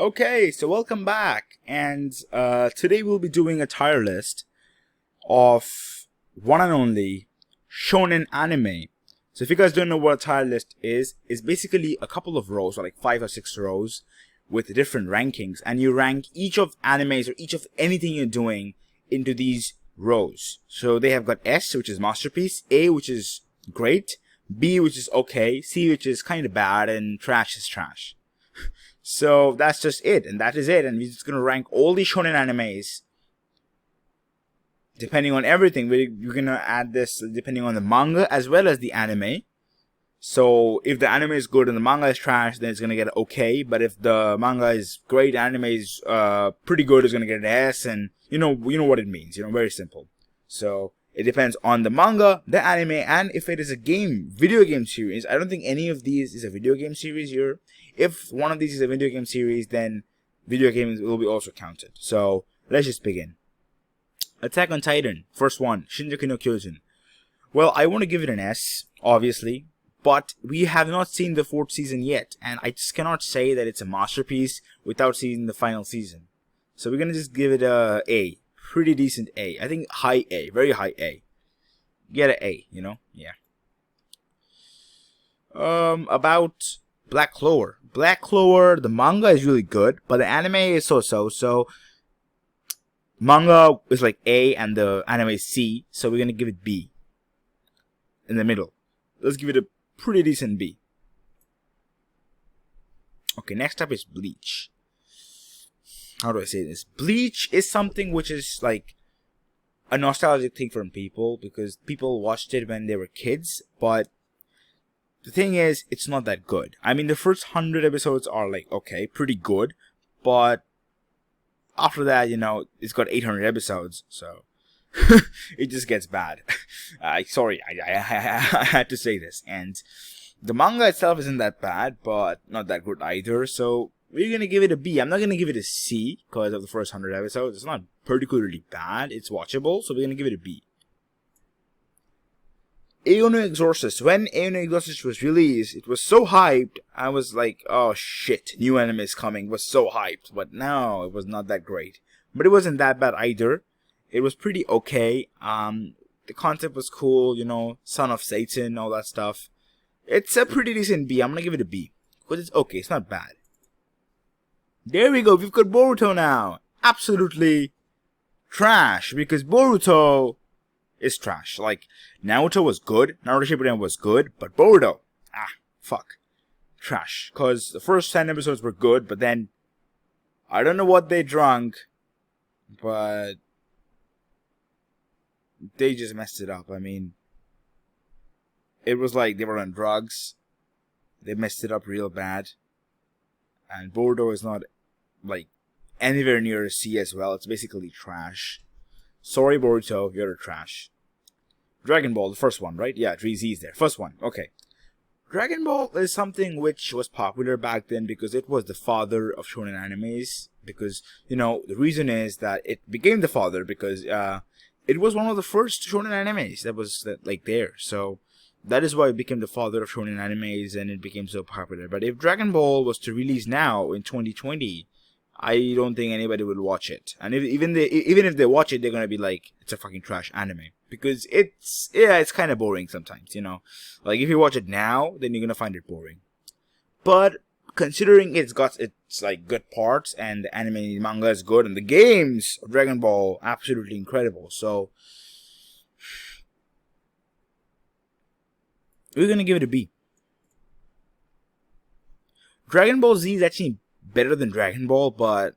Okay, so welcome back, and today we'll be doing a tier list of one and only shonen anime. So if you guys don't know what a tier list is, it's basically a couple of rows, or like 5 or 6 rows, with different rankings, and you rank each of animes or each of anything you're doing into these rows. So they have got S, which is masterpiece, A, which is great, B, which is okay, C, which is kind of bad, and trash is trash. So that's just it, and that is it, and we're just gonna rank all the shonen animes depending on everything. We're gonna add this depending on the manga as well as the anime. So if the anime is good and the manga is trash, then it's gonna get an okay. But if the manga is great, anime is pretty good, it's gonna get an S, and you know what it means. Very simple. So it depends on the manga, the anime, and if it is a video game series. I don't think any of these is a video game series here. If one of these is a video game series, then video games will be also counted. So let's just begin. Attack on Titan, first one, Shingeki no Kyojin. Well, I want to give it an S, obviously, but we have not seen the 4th season yet, and I just cannot say that it's a masterpiece without seeing the final season. So we're gonna just give it a A, pretty decent A. I think high A, very high A. Get an A, yeah. About Black Clover. Black Clover, the manga is really good, but the anime is so-so. So manga is like A and the anime is C, so we're gonna give it B. In the middle. Let's give it a pretty decent B. Okay, next up is Bleach. How do I say this? Bleach is something which is like a nostalgic thing for people because people watched it when they were kids, but the thing is, it's not that good. I mean, the first 100 episodes are like, okay, pretty good, but after that, it's got 800 episodes, so it just gets bad. Sorry, I had to say this. And the manga itself isn't that bad, but not that good either, so we're going to give it a B. I'm not going to give it a C because of the first 100 episodes. It's not particularly bad. It's watchable, so we're going to give it a B. Aeon Exorcist. When Aeon Exorcist was released, it was so hyped. I was like, oh shit, new anime is coming. It was so hyped. But no, it was not that great. But it wasn't that bad either. It was pretty okay. The concept was cool, son of Satan, all that stuff. It's a pretty decent B. I'm gonna give it a B. Because it's okay, it's not bad. There we go, we've got Boruto now. Absolutely trash. Because Boruto is trash. Like, Naruto was good, Naruto Shippuden was good, but Boruto, fuck. Trash. Because the first 10 episodes were good, but then, I don't know what they drunk, but they just messed it up. I mean, it was like they were on drugs, they messed it up real bad, and Boruto is not, like, anywhere near a C as well. It's basically trash. Sorry, Boruto, you're trash. Dragon Ball, the first one, right? Yeah, 3 Z's there. First one, okay. Dragon Ball is something which was popular back then because it was the father of shonen animes. Because, the reason is that it became the father because it was one of the first shonen animes that was there. So that is why it became the father of shonen animes and it became so popular. But if Dragon Ball was to release now in 2020, I don't think anybody will watch it. And even if they watch it, they're gonna be like, it's a fucking trash anime. Because it's kind of boring sometimes, Like, if you watch it now, then you're gonna find it boring. But, considering it's like, good parts, and the anime and manga is good, and the games of Dragon Ball, absolutely incredible. So, we're gonna give it a B. Dragon Ball Z is actually better than Dragon Ball, but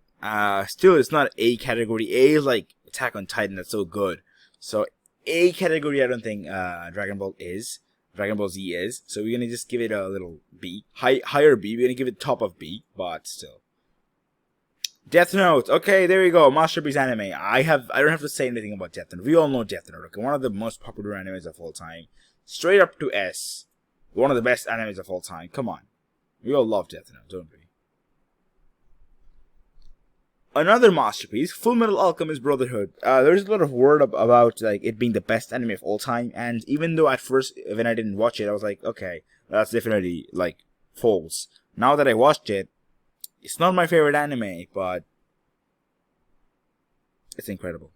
still it's not A category. A is like Attack on Titan, that's so good. So A category I don't think Dragon Ball Z is. So we're gonna just give it a little B. Higher B. We're gonna give it top of B, but still. Death Note. Okay, there you go. Masterpiece anime. I don't have to say anything about Death Note. We all know Death Note. Okay, one of the most popular animes of all time. Straight up to S. One of the best animes of all time. Come on. We all love Death Note, don't we? Another masterpiece, Fullmetal Alchemist Brotherhood. There's a lot of word about like it being the best anime of all time, and even though at first when I didn't watch it, I was like, okay, that's definitely like false. Now that I watched it, It's not my favorite anime, but it's incredible.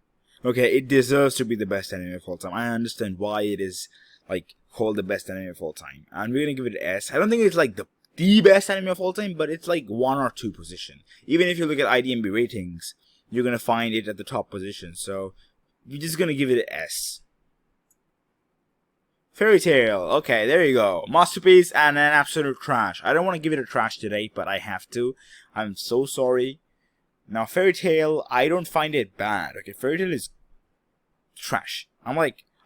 Okay, it deserves to be the best anime of all time. I understand why it is like called the best anime of all time, and we're gonna give it an S. I don't think it's like the best anime of all time, but it's like 1 or 2 position. Even if you look at IDMB ratings, you're gonna find it at the top position. So we're just gonna give it an S. Fairy Tail. Okay, there you go. Masterpiece and an absolute trash. I don't want to give it a trash today, but I have to. I'm so sorry. Now, Fairy Tail, I don't find it bad. Okay, Fairy Tail is trash. I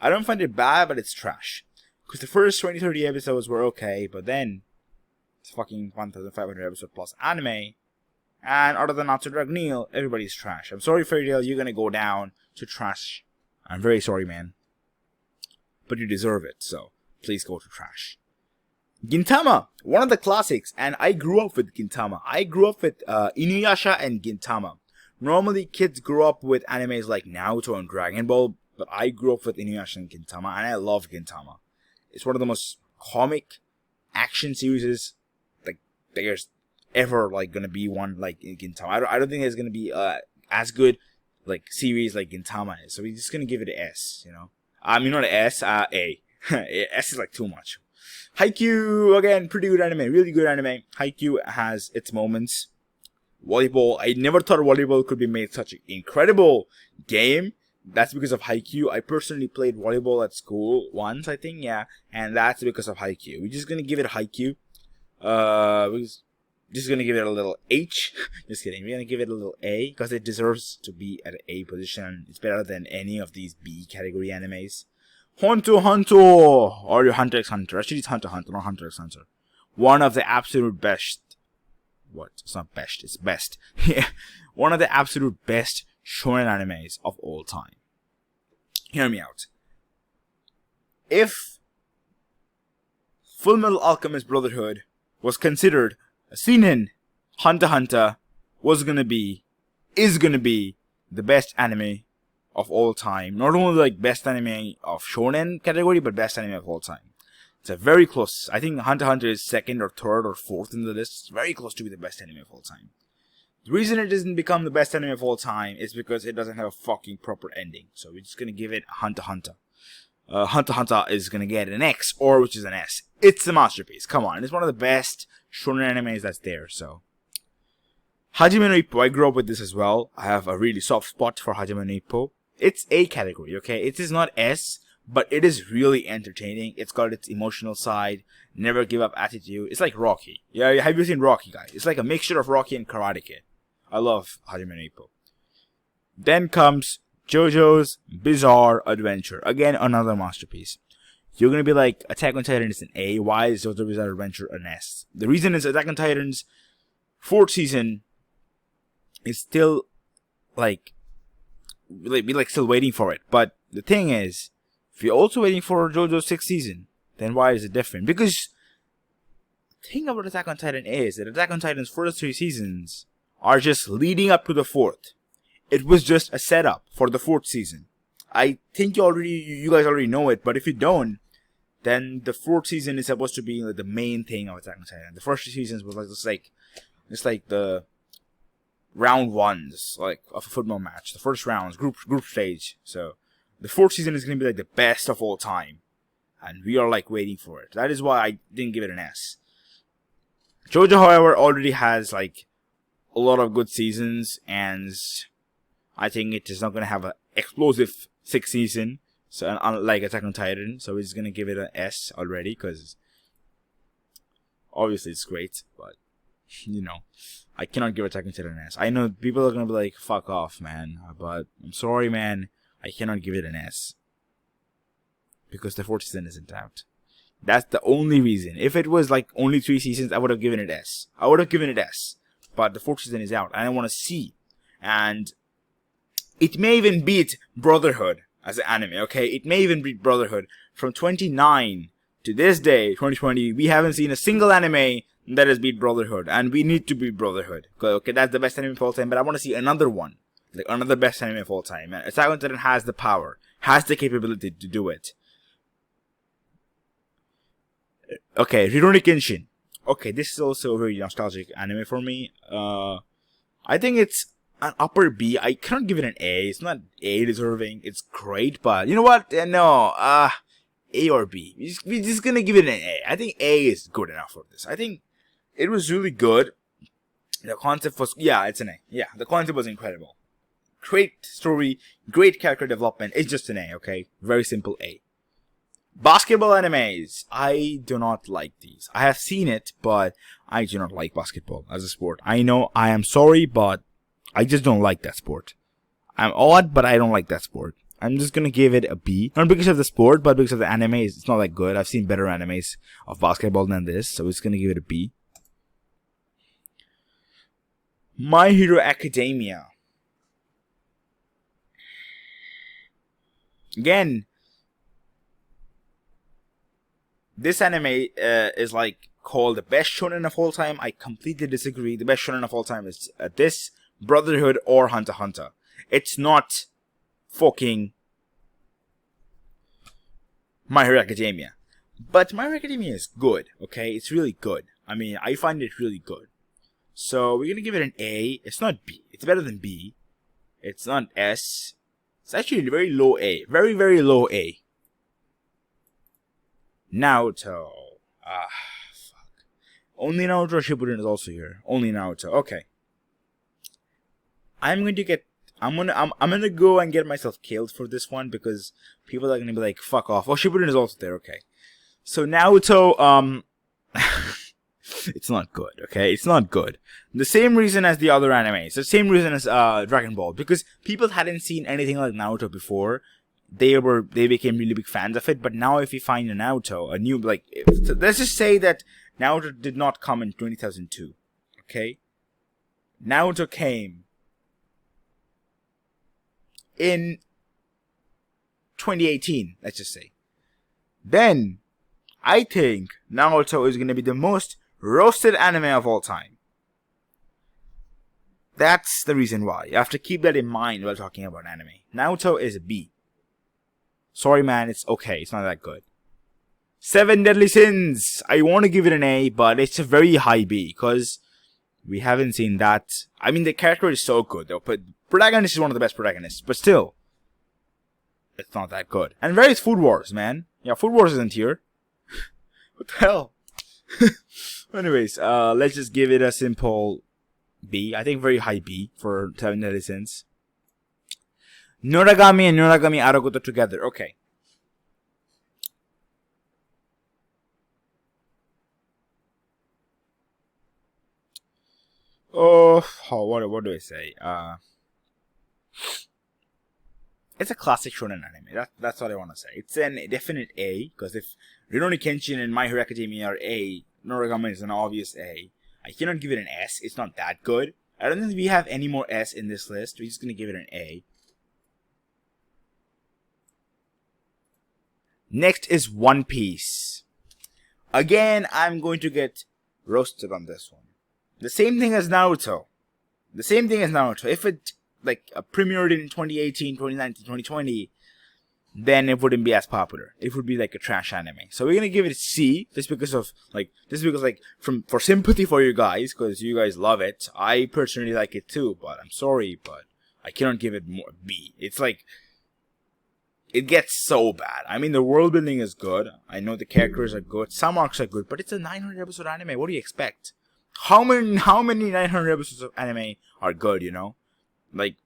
don't find it bad, but it's trash. Because the first 20-30 episodes were okay, but then it's fucking 1,500 episode plus anime. And other than Natsu Drag Neil, everybody's trash. I'm sorry, Fairy Tail, you're gonna go down to trash. I'm very sorry, man. But you deserve it, so please go to trash. Gintama, one of the classics, and I grew up with Gintama. I grew up with Inuyasha and Gintama. Normally, kids grow up with animes like Naruto and Dragon Ball, but I grew up with Inuyasha and Gintama, and I love Gintama. It's one of the most comic action series like there's ever gonna be one like Gintama. I don't think there's gonna be as good like series like Gintama is. So we're just gonna give it an S, you know. I mean, not an S, A. S is like too much. Haikyuu, again, pretty good anime, really good anime. Haikyuu has its moments. Volleyball, I never thought volleyball could be made such an incredible game. That's because of Haikyuu. I personally played volleyball at school once, I think, yeah. And that's because of Haikyuu. We're just gonna give it Haikyuu. We're just gonna give it a little H. Just kidding. We're gonna give it a little A because it deserves to be at an A position. It's better than any of these B category animes. Hunter x Hunter or Hunter x Hunter. Actually, it's Hunter x Hunter, not Hunter x Hunter. One of the absolute best. What? It's not best. It's best. Yeah, one of the absolute best shonen animes of all time. Hear me out. If Fullmetal Alchemist Brotherhood was considered a seinen, Hunter x Hunter is gonna be the best anime of all time. Not only like best anime of shonen category, but best anime of all time. It's a very close. I think Hunter x Hunter is 2nd or 3rd or 4th in the list. It's very close to be the best anime of all time. The reason it doesn't become the best anime of all time is because it doesn't have a fucking proper ending. So we're just gonna give it Hunter x Hunter. Hunter x Hunter is gonna get an X, or which is an S. It's a masterpiece. Come on, it's one of the best shonen animes that's there. So Hajime no Ippo, I grew up with this as well. I have a really soft spot for Hajime no Ippo. It's A category, okay? It is not S, but it is really entertaining. It's got its emotional side, never give up attitude. It's like Rocky. Yeah, have you seen Rocky, guys? It's like a mixture of Rocky and Karate Kid. I love Hajime no Ippo. Then comes JoJo's Bizarre Adventure. Again, another masterpiece. You're gonna be like, Attack on Titan is an A. Why is JoJo's Bizarre Adventure an S? The reason is Attack on Titan's 4th season is still still waiting for it. But the thing is, if you're also waiting for JoJo's 6th season, then why is it different? Because the thing about Attack on Titan is that Attack on Titan's first 3 seasons are just leading up to the 4th. It was just a setup for the 4th season. I think you guys already know it, but if you don't, then the 4th season is supposed to be the main thing of Attack on Titan. The first 3 seasons was just like the round ones, like of a football match. The first rounds, group stage. So the 4th season is gonna be like the best of all time, and we are like waiting for it. That is why I didn't give it an S. JoJo, however, already has like a lot of good seasons, and I think it is not gonna have an explosive 6th season, so unlike Attack on Titan. So we're just gonna give it an S already, because obviously it's great, but you know, I cannot give Attack on Titan an S. I know people are gonna be like, fuck off, man, but I'm sorry, man, I cannot give it an S. Because the 4th season isn't out. That's the only reason. If it was like only 3 seasons, I would have given it S. But the 4th season is out, and I want to see. And it may even beat Brotherhood as an anime, okay? It may even beat Brotherhood. From 29 to this day, 2020, we haven't seen a single anime that has beat Brotherhood. And we need to beat Brotherhood. Okay, that's the best anime of all time, but I want to see another one. Like another best anime of all time. And Attack on Titan has the power, has the capability to do it. Okay, Rurouni Kenshin. Okay, this is also a very nostalgic anime for me. I think it's an upper B. I cannot give it an A. It's not A deserving. It's great, but you know what? No. A or B. We're just gonna give it an A. I think A is good enough for this. I think it was really good. The concept was, yeah, it's an A. Yeah, the concept was incredible. Great story, great character development. It's just an A, okay? Very simple A. Basketball animes. I do not like these. I have seen it, but I do not like basketball as a sport. I know I am sorry, but I just don't like that sport. I'm odd, but I don't like that sport. I'm just gonna give it a B. Not because of the sport, but because of the anime. It's not that good. I've seen better animes of basketball than this, so it's gonna give it a B. My Hero Academia. Again, this anime is like called the best shonen of all time. I completely disagree. The best shonen of all time is this, Brotherhood, or Hunter x Hunter. It's not fucking My Hero Academia. But My Hero Academia is good, okay? It's really good. I mean, I find it really good. So we're gonna give it an A. It's not B. It's better than B. It's not S. It's actually a very low A. Very, very low A. Naruto. Fuck. Only Naruto Shippuden is also here. Only Naruto. Okay. I'm gonna go and get myself killed for this one because people are gonna be like, fuck off. Oh, Shippuden is also there. Okay. So Naruto, it's not good, okay? It's not good. The same reason as the other animes. The same reason as Dragon Ball. Because people hadn't seen anything like Naruto before. They became really big fans of it. But now if you find a Naruto, a new, like, let's just say that Naruto did not come in 2002, okay? Naruto came in 2018, let's just say. Then, I think Naruto is going to be the most roasted anime of all time. That's the reason why. You have to keep that in mind while talking about anime. Naruto is a B. Sorry man, it's okay. It's not that good. 7 Deadly Sins. I want to give it an A, but it's a very high B because we haven't seen that. I mean, the character is so good though. But protagonist is one of the best protagonists. But still, it's not that good. And where is Food Wars, man? Yeah, Food Wars isn't here. What the hell? Anyways, let's just give it a simple B. I think very high B for 7 Deadly Sins. Noragami and Noragami Aragoto together. Okay. Oh, what do I say? It's a classic shonen anime. That's what I want to say. It's an definite A, because if Rurouni Kenshin and My Hero Academia are A, Noragami is an obvious A. I cannot give it an S. It's not that good. I don't think we have any more S in this list. We're just going to give it an A. Next is One Piece. Again, I'm going to get roasted on this one. The same thing as Naruto. If it premiered in 2018, 2019, 2020, then it wouldn't be as popular. It would be like a trash anime. So we're gonna give it a C, just because for sympathy for you guys, because you guys love it. I personally like it too, but I'm sorry, but I cannot give it more B. It's like, it gets so bad. I mean, the world building is good. I know the characters are good. Some arcs are good, but it's a 900 episode anime. What do you expect? How many 900 episodes of anime are good, you know? Like,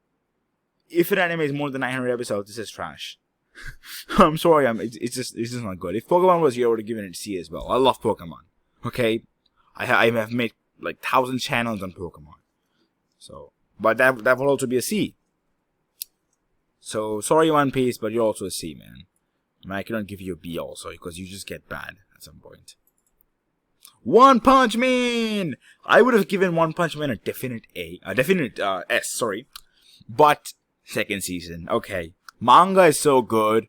if an anime is more than 900 episodes, this is trash. I'm sorry, it's just not good. If Pokemon was here, I would have given it a C as well. I love Pokemon. Okay? I have made like 1,000 channels on Pokemon. So, but that will also be a C. So, sorry One Piece, but you're also a C, man. I mean, I cannot give you a B also, because you just get bad at some point. One Punch Man! I would have given One Punch Man a definite S, sorry. But, second season, okay. Manga is so good.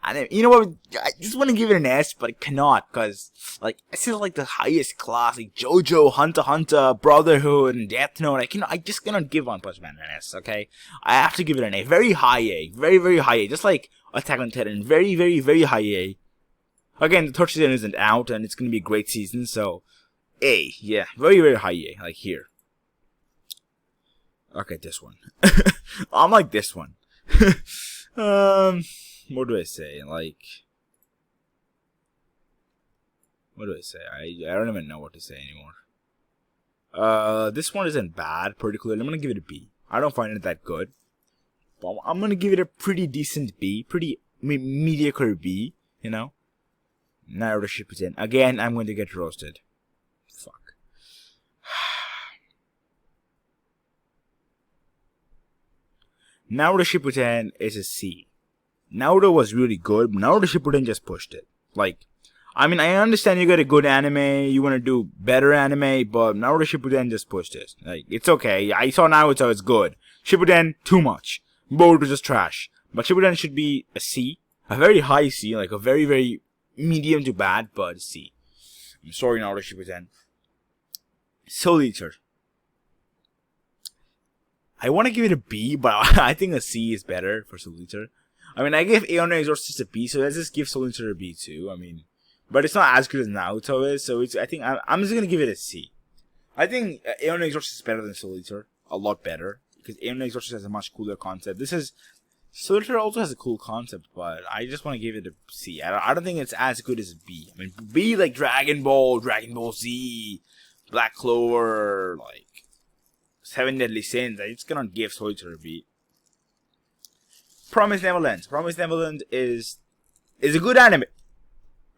And you know what, I just want to give it an S, but I cannot, because, this is the highest class, JoJo, Hunter x Hunter, Brotherhood, and Death Note. I just cannot give One Punch Man an S, okay? I have to give it an A. Very high A. Very, very high A. Just like Attack on Titan. Very, very, very high A. Again, the third season isn't out, and it's going to be a great season, so A. Yeah, very, very high A. Like here. Okay, this one. I'm like this one. What do I say? Like, what do I say? I don't even know what to say anymore. This one isn't bad, particularly. I'm gonna give it a B. I don't find it that good. But I'm gonna give it a pretty decent B. Pretty mediocre B, you know? Naruto Shippuden. Again, I'm going to get roasted. Fuck. Naruto Shippuden is a C. Naruto was really good, but Naruto Shippuden just pushed it. Like, I mean, I understand you got a good anime, you want to do better anime, but Naruto Shippuden just pushed it. Like, it's okay. I saw Naruto, it's good. Shippuden, too much. Boruto just trash. But Shippuden should be a C. A very high C, like a very, very medium to bad, but a C. I'm sorry, Naruto Shippuden. Soul Eater. I want to give it a B, but I think a C is better for Soul Eater. I mean, I gave Aeon Exorcist a B, so let's just give Soul Eater a B too. I mean, but it's not as good as Naruto is, so I think I'm just gonna give it a C. I think Aeon Exorcist is better than Soul Eater, a lot better, because Aeon Exorcist has a much cooler concept. Soul Eater also has a cool concept, but I just want to give it a C. I don't think it's as good as a B. I mean, B like Dragon Ball Z, Black Clover, like Seven Deadly Sins. I just cannot give Soul Eater a B. Promised Neverland. Promised Neverland is a good anime.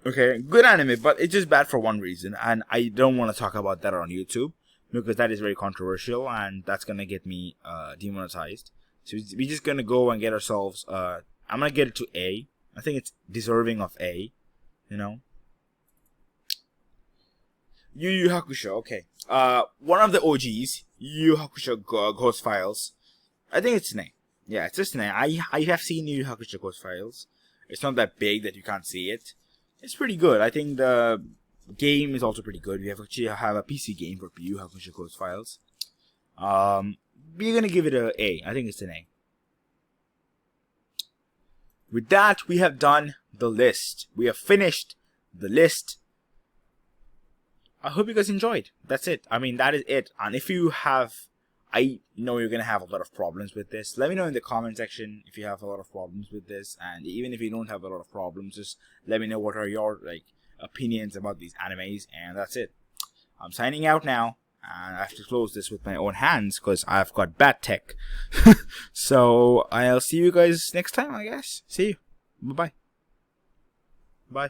Okay, good anime, but it's just bad for one reason, and I don't want to talk about that on YouTube because that is very controversial, and that's gonna get me demonetized. So we're just gonna go and get ourselves. I'm gonna get it to A. I think it's deserving of A. You know. Yu Yu Hakusho. Okay. One of the OGs, Yu Yu Hakusho Ghost Files. I think it's an A. Yeah, it's just an A. I have seen Yu Yu Hakusho Ghost Files. It's not that big that you can't see it. It's pretty good. I think the game is also pretty good. We actually have a PC game for Yu Yu Hakusho Ghost Files. We're gonna give it a A. I think it's an A. With that, we have done the list. We have finished the list. I hope you guys enjoyed. That's it. I mean, that is it. And if you have, I know you're gonna have a lot of problems with this. Let me know in the comment section if you have a lot of problems with this. And even if you don't have a lot of problems, just let me know what are your opinions about these animes. And that's it. I'm signing out now. And I have to close this with my own hands because I've got bad tech. So I'll see you guys next time, I guess. See you. Bye-bye. Bye.